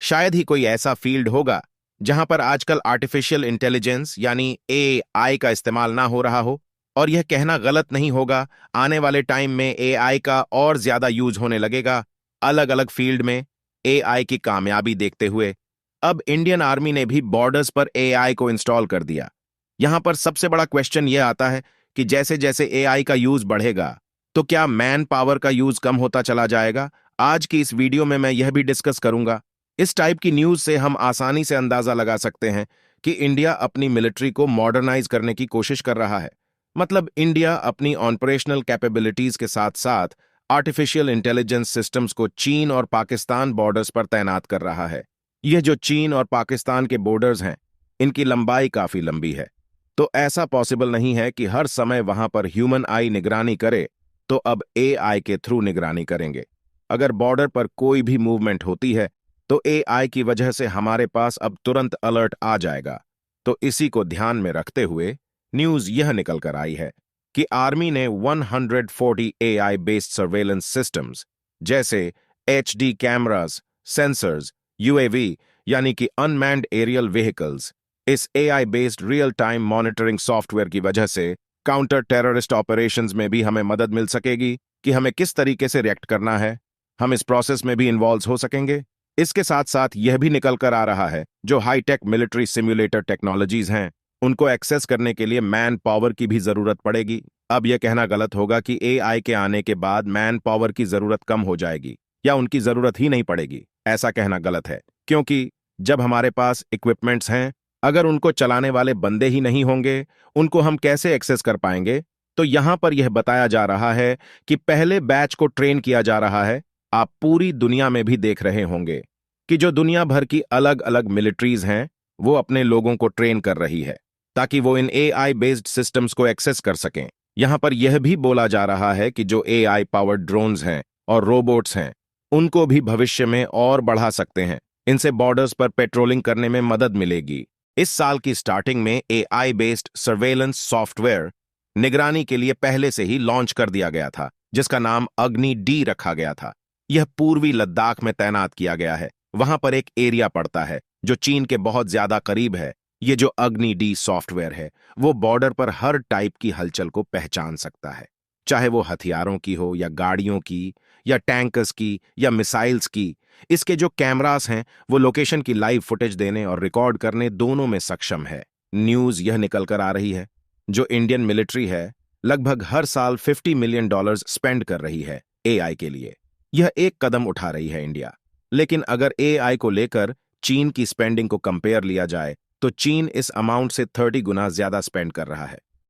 शायद ही कोई ऐसा फील्ड होगा जहां पर आजकल आर्टिफिशियल इंटेलिजेंस यानी एआई का इस्तेमाल ना हो रहा हो। और यह कहना गलत नहीं होगा, आने वाले टाइम में एआई का और ज्यादा यूज होने लगेगा अलग अलग फील्ड में। एआई की कामयाबी देखते हुए अब इंडियन आर्मी ने भी बॉर्डर्स पर एआई को इंस्टॉल कर दिया। यहां पर सबसे बड़ा क्वेश्चन यह आता है कि जैसे जैसे एआई का यूज बढ़ेगा तो क्या मैन पावर का यूज कम होता चला जाएगा। आज की इस वीडियो में मैं यह भी डिस्कस करूंगा। इस टाइप की न्यूज से हम आसानी से अंदाजा लगा सकते हैं कि इंडिया अपनी मिलिट्री को मॉडर्नाइज करने की कोशिश कर रहा है। मतलब इंडिया अपनी ऑपरेशनल कैपेबिलिटीज के साथ साथ आर्टिफिशियल इंटेलिजेंस सिस्टम्स को चीन और पाकिस्तान बॉर्डर्स पर तैनात कर रहा है। यह जो चीन और पाकिस्तान के बॉर्डर्स हैं, इनकी लंबाई काफी लंबी है, तो ऐसा पॉसिबल नहीं है कि हर समय वहां पर ह्यूमन आई निगरानी करे, तो अब एआई के थ्रू निगरानी करेंगे। अगर बॉर्डर पर कोई भी मूवमेंट होती है तो एआई की वजह से हमारे पास अब तुरंत अलर्ट आ जाएगा। तो इसी को ध्यान में रखते हुए न्यूज यह निकल कर आई है कि आर्मी ने 140 एआई बेस्ड सर्वेलेंस सिस्टम्स जैसे एचडी कैमरास, सेंसर्स, यूएवी यानी कि अनमैन्ड एरियल व्हीकल्स, इस AI based real time monitoring software की वजह से काउंटर टेररिस्ट ऑपरेशंस में भी हमें मदद मिल सकेगी कि हमें किस तरीके से रिएक्ट करना है। हम इस प्रोसेस में भी इन्वॉल्व हो सकेंगे। इसके साथ साथ यह भी निकल कर आ रहा है जो हाईटेक मिलिट्री सिम्युलेटर टेक्नोलॉजीज हैं, उनको एक्सेस करने के लिए मैन पावर की भी जरूरत पड़ेगी। अब यह कहना गलत होगा कि एआई के आने के बाद मैन पावर की जरूरत कम हो जाएगी या उनकी जरूरत ही नहीं पड़ेगी। ऐसा कहना गलत है, क्योंकि जब हमारे पास इक्विपमेंट्स हैं, अगर उनको चलाने वाले बंदे ही नहीं होंगे, उनको हम कैसे एक्सेस कर पाएंगे। तो यहां पर यह बताया जा रहा है कि पहले बैच को ट्रेन किया जा रहा है। आप पूरी दुनिया में भी देख रहे होंगे कि जो दुनिया भर की अलग अलग मिलिट्रीज हैं, वो अपने लोगों को ट्रेन कर रही है ताकि वो इन एआई बेस्ड सिस्टम्स को एक्सेस कर सकें। यहां पर यह भी बोला जा रहा है कि जो एआई पावर्ड ड्रोन्स हैं और रोबोट्स हैं, उनको भी भविष्य में और बढ़ा सकते हैं। इनसे बॉर्डर्स पर पेट्रोलिंग करने में मदद मिलेगी। इस साल की स्टार्टिंग में एआई बेस्ड सर्वेलेंस सॉफ्टवेयर निगरानी के लिए पहले से ही लॉन्च कर दिया गया था, जिसका नाम अग्नि डी रखा गया था। यह पूर्वी लद्दाख में तैनात किया गया है। वहां पर एक एरिया पड़ता है जो चीन के बहुत ज्यादा करीब है। ये जो अग्नि डी सॉफ्टवेयर है, वो बॉर्डर पर हर टाइप की हलचल को पहचान सकता है, चाहे वो हथियारों की हो या गाड़ियों की या टैंकर्स की या मिसाइल्स की। इसके जो कैमरास हैं, वो लोकेशन की लाइव फुटेज देने और रिकॉर्ड करने दोनों में सक्षम है। न्यूज यह निकल कर आ रही है जो इंडियन मिलिट्री है लगभग हर साल $50 मिलियन स्पेंड कर रही है एआई के लिए। यह एक कदम उठा रही है इंडिया। लेकिन अगर एआई को लेकर चीन की स्पेंडिंग को कंपेयर लिया जाए तो चीन इस अमाउंट से 30 गुना ज्यादा स्पेंड कर रहा है।